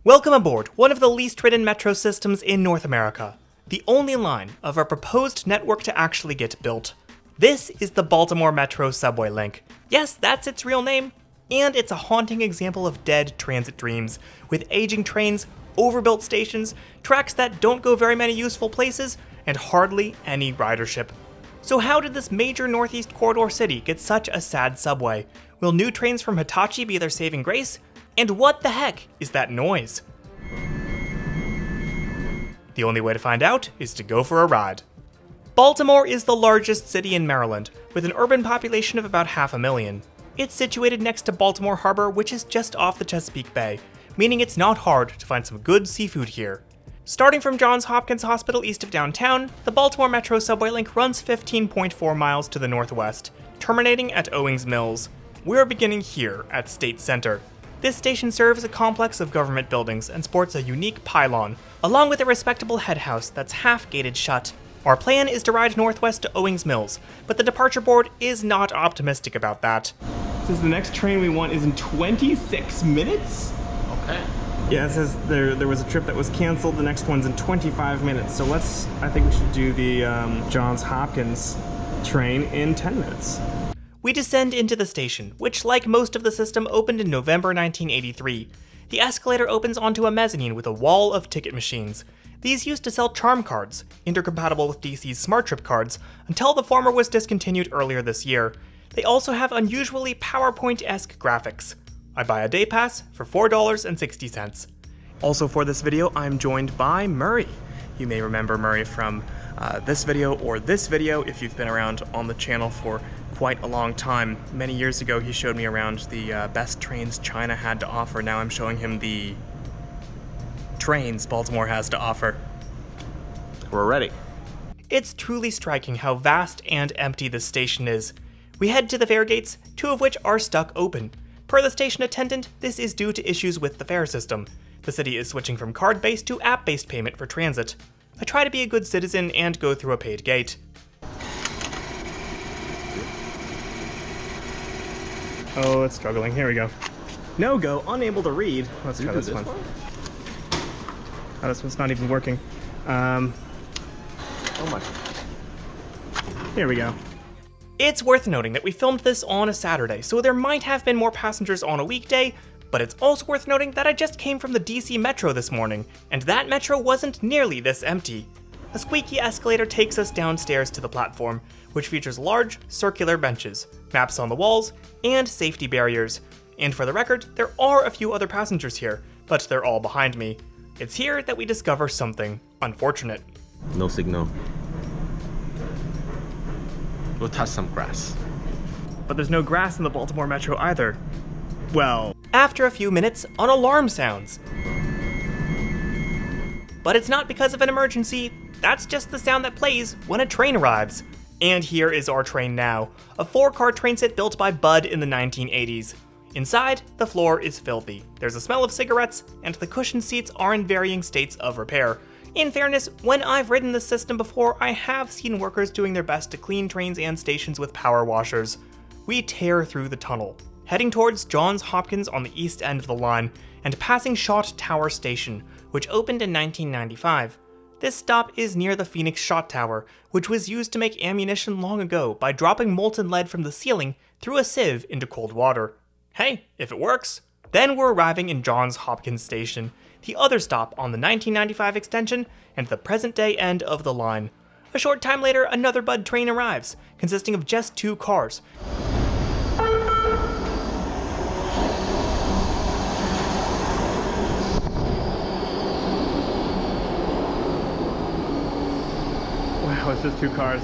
Welcome aboard one of the least ridden metro systems in North America, the only line of our proposed network to actually get built. This is the Baltimore Metro Subwaylink. Yes, that's its real name, and it's a haunting example of dead transit dreams, with aging trains, overbuilt stations, tracks that don't go very many useful places, and hardly any ridership. So how did this major Northeast Corridor city get such a sad subway? Will new trains from Hitachi be their saving grace? And what the heck is that noise? The only way to find out is to go for a ride. Baltimore is the largest city in Maryland, with an urban population of about 500,000. It's situated next to Baltimore Harbor, which is just off the Chesapeake Bay, meaning it's not hard to find some good seafood here. Starting from Johns Hopkins Hospital east of downtown, the Baltimore Metro Subwaylink runs 15.4 miles to the northwest, terminating at Owings Mills. We're beginning here at State Center. This station serves a complex of government buildings and sports a unique pylon, along with a respectable head house that's half gated shut. Our plan is to ride northwest to Owings Mills, but the departure board is not optimistic about that. Says the next train we want is in 26 minutes? Okay. Yeah, it says there was a trip that was canceled, the next one's in 25 minutes. So I think we should do the Johns Hopkins train in 10 minutes. We descend into the station, which, like most of the system, opened in November 1983. The escalator opens onto a mezzanine with a wall of ticket machines. These used to sell charm cards, intercompatible with DC's Smart Trip cards, until the former was discontinued earlier this year. They also have unusually PowerPoint-esque graphics. I buy a day pass for $4.60. Also for this video, I'm joined by Murray. You may remember Murray from this video or this video if you've been around on the channel for quite a long time. Many years ago, he showed me around the best trains China had to offer. Now I'm showing him the trains Baltimore has to offer. We're ready. It's truly striking how vast and empty this station is. We head to the fare gates, two of which are stuck open. Per the station attendant, this is due to issues with the fare system. The city is switching from card-based to app-based payment for transit. I try to be a good citizen and go through a paid gate. Oh, it's struggling. Here we go. No go, unable to read. Let's try this one. Oh, this one's not even working. Oh my. Here we go. It's worth noting that we filmed this on a Saturday, so there might have been more passengers on a weekday, but it's also worth noting that I just came from the DC Metro this morning, and that metro wasn't nearly this empty. A squeaky escalator takes us downstairs to the platform, which features large, circular benches, maps on the walls, and safety barriers. And for the record, there are a few other passengers here, but they're all behind me. It's here that we discover something unfortunate. No signal. We'll touch some grass. But there's no grass in the Baltimore Metro either. Well, After a few minutes, an alarm sounds. But it's not because of an emergency, that's just the sound that plays when a train arrives. And here is our train now, a 4-car train set built by Bud in the 1980s. Inside, the floor is filthy. There's a smell of cigarettes, and the cushioned seats are in varying states of repair. In fairness, when I've ridden this system before, I have seen workers doing their best to clean trains and stations with power washers. We tear through the tunnel, heading towards Johns Hopkins on the east end of the line, and passing Shot Tower Station, which opened in 1995. This stop is near the Phoenix Shot Tower, which was used to make ammunition long ago by dropping molten lead from the ceiling through a sieve into cold water. Hey, if it works. Then we're arriving in Johns Hopkins Station, the other stop on the 1995 extension and the present-day end of the line. A short time later, another Bud train arrives, consisting of just 2 cars. wow, it's just 2 cars.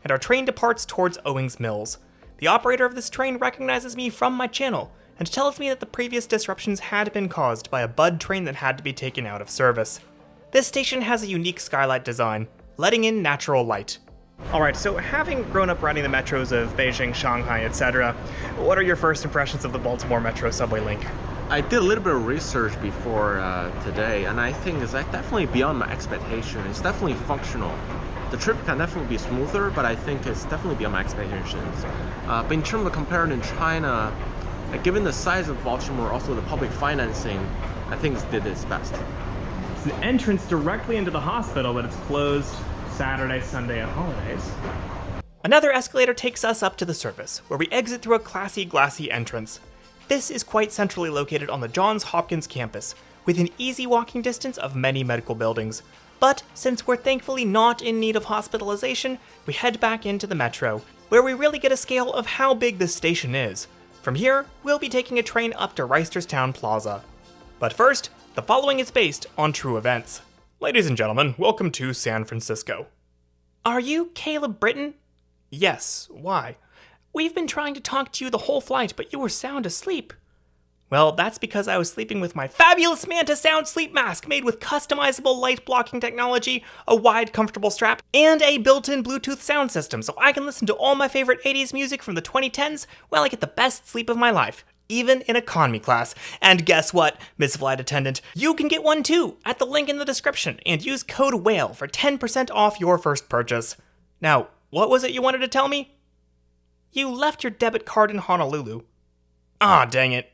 And our train departs towards Owings Mills. The operator of this train recognizes me from my channel and tells me that the previous disruptions had been caused by a Bud train that had to be taken out of service. This station has a unique skylight design, letting in natural light. Alright, so having grown up riding the metros of Beijing, Shanghai, etc., what are your first impressions of the Baltimore Metro Subwaylink? I did a little bit of research before today, and I think it's definitely beyond my expectation. It's definitely functional. The trip can definitely be smoother, but I think it's definitely beyond my expectations. But in terms of comparing in China, Given the size of Baltimore, also the public financing, I think it did its best. It's an entrance directly into the hospital, but it's closed Saturday, Sunday, and holidays. Another escalator takes us up to the surface, where we exit through a classy, glassy entrance. This is quite centrally located on the Johns Hopkins campus, within easy walking distance of many medical buildings. But since we're thankfully not in need of hospitalization, we head back into the metro, where we really get a scale of how big this station is. From here, we'll be taking a train up to Reisterstown Plaza. But first, the following is based on true events. Ladies and gentlemen, welcome to San Francisco. Are you Caleb Britton? Yes, why? We've been trying to talk to you the whole flight, but you were sound asleep. Well, that's because I was sleeping with my fabulous Manta Sound sleep mask made with customizable light blocking technology, a wide, comfortable strap, and a built-in Bluetooth sound system, so I can listen to all my favorite 80s music from the 2010s while I get the best sleep of my life, even in economy class. And guess what, Miss Flight Attendant? You can get one too, at the link in the description, and use code WHALE for 10% off your first purchase. Now, what was it you wanted to tell me? You left your debit card in Honolulu. Ah, dang it.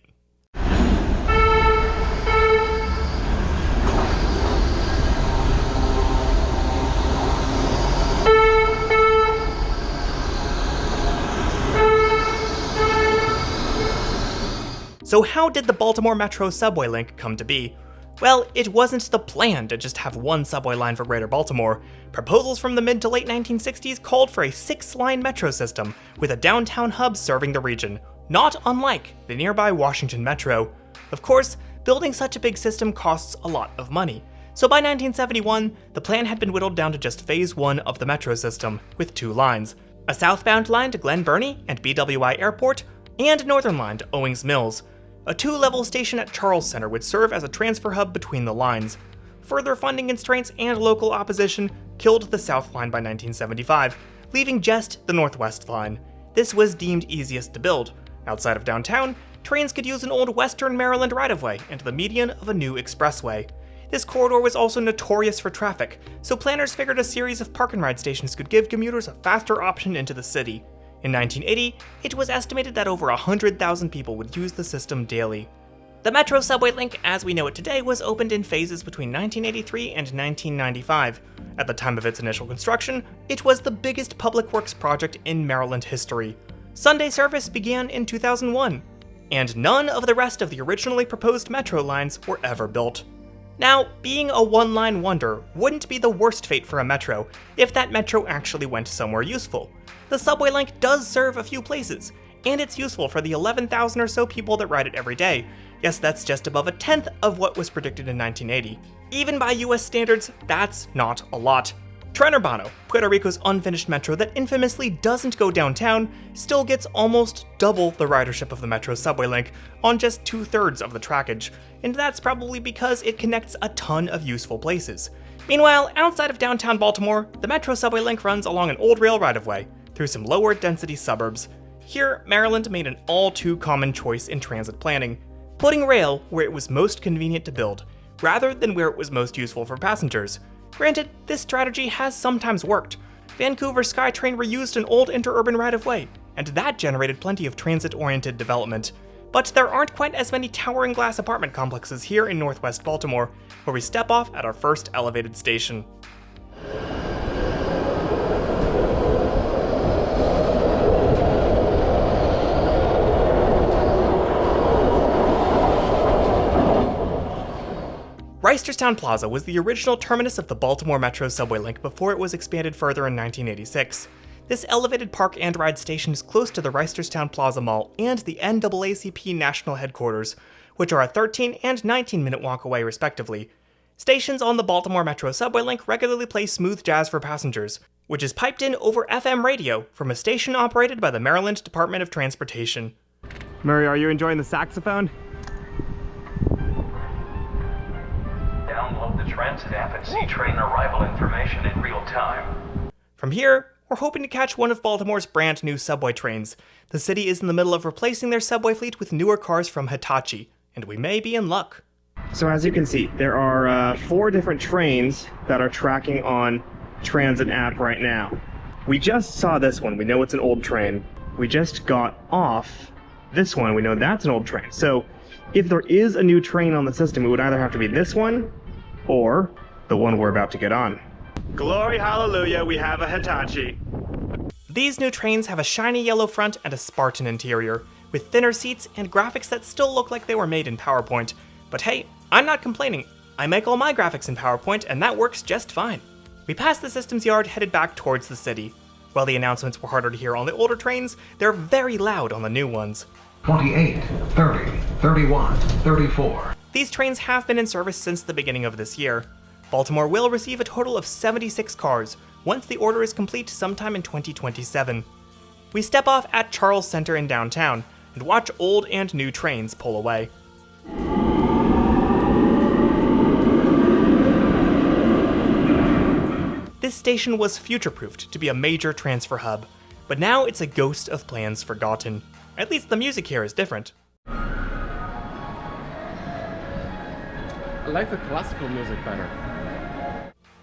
So how did the Baltimore Metro Subwaylink come to be? Well, it wasn't the plan to just have one subway line for Greater Baltimore. Proposals from the mid to late 1960s called for a 6-line metro system with a downtown hub serving the region, not unlike the nearby Washington Metro. Of course, building such a big system costs a lot of money. So by 1971, the plan had been whittled down to just phase 1 of the metro system, with 2 lines. A southbound line to Glen Burnie and BWI Airport, and a northern line to Owings Mills. A 2-level station at Charles Center would serve as a transfer hub between the lines. Further funding constraints and local opposition killed the South Line by 1975, leaving just the Northwest Line. This was deemed easiest to build. Outside of downtown, trains could use an old Western Maryland right-of-way and the median of a new expressway. This corridor was also notorious for traffic, so planners figured a series of park-and-ride stations could give commuters a faster option into the city. In 1980, it was estimated that over 100,000 people would use the system daily. The Metro Subwaylink, as we know it today, was opened in phases between 1983 and 1995. At the time of its initial construction, it was the biggest public works project in Maryland history. Sunday service began in 2001, and none of the rest of the originally proposed metro lines were ever built. Now, being a one-line wonder wouldn't be the worst fate for a metro if that metro actually went somewhere useful. The subway link does serve a few places, and it's useful for the 11,000 or so people that ride it every day. Yes, that's just above a tenth of what was predicted in 1980. Even by US standards, that's not a lot. Tren Urbano, Puerto Rico's unfinished metro that infamously doesn't go downtown, still gets almost double the ridership of the Metro subway link on just 2/3 of the trackage, and that's probably because it connects a ton of useful places. Meanwhile, outside of downtown Baltimore, the Metro subway link runs along an old rail right-of-way through some lower density suburbs. Here, Maryland made an all too common choice in transit planning, putting rail where it was most convenient to build, rather than where it was most useful for passengers. Granted, this strategy has sometimes worked. Vancouver SkyTrain reused an old interurban right-of-way, and that generated plenty of transit-oriented development. But there aren't quite as many towering glass apartment complexes here in Northwest Baltimore, where we step off at our first elevated station. Reisterstown Plaza was the original terminus of the Baltimore Metro Subwaylink before it was expanded further in 1986. This elevated park and ride station is close to the Reisterstown Plaza Mall and the NAACP National Headquarters, which are a 13 and 19-minute walk away respectively. Stations on the Baltimore Metro Subwaylink regularly play smooth jazz for passengers, which is piped in over FM radio from a station operated by the Maryland Department of Transportation. Murray, are you enjoying the saxophone? Download the transit app and see train arrival information in real time. From here, we're hoping to catch one of Baltimore's brand new subway trains. The city is in the middle of replacing their subway fleet with newer cars from Hitachi, and we may be in luck. So as you can see, there are 4 different trains that are tracking on transit app right now. We just saw this one. We know it's an old train. We just got off this one, we know that's an old train. So if there is a new train on the system, it would either have to be this one or the one we're about to get on. Glory hallelujah, we have a Hitachi. These new trains have a shiny yellow front and a Spartan interior, with thinner seats and graphics that still look like they were made in PowerPoint. But hey, I'm not complaining. I make all my graphics in PowerPoint and that works just fine. We passed the systems yard headed back towards the city. While the announcements were harder to hear on the older trains, they're very loud on the new ones. 28, 30, 31, 34. These trains have been in service since the beginning of this year. Baltimore will receive a total of 76 cars once the order is complete sometime in 2027. We step off at Charles Center in downtown and watch old and new trains pull away. This station was future-proofed to be a major transfer hub, but now it's a ghost of plans forgotten. At least the music here is different. I like the classical music better.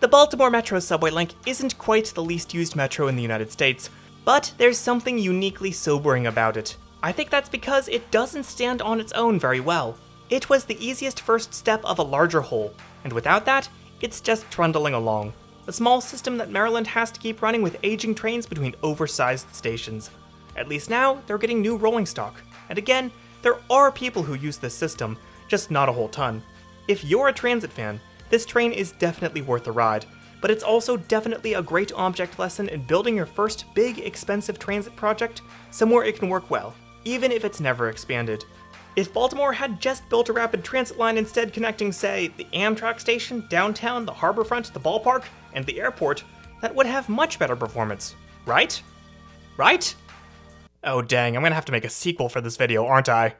The Baltimore Metro Subwaylink isn't quite the least used metro in the United States, but there's something uniquely sobering about it. I think that's because it doesn't stand on its own very well. It was the easiest first step of a larger whole, and without that, it's just trundling along. A small system that Maryland has to keep running with aging trains between oversized stations. At least now, they're getting new rolling stock. And again, there are people who use this system, just not a whole ton. If you're a transit fan, this train is definitely worth a ride, but it's also definitely a great object lesson in building your first big, expensive transit project somewhere it can work well, even if it's never expanded. If Baltimore had just built a rapid transit line instead connecting, say, the Amtrak station, downtown, the harborfront, the ballpark, and the airport, that would have much better performance. Right? Right? Oh dang, I'm gonna have to make a sequel for this video, aren't I?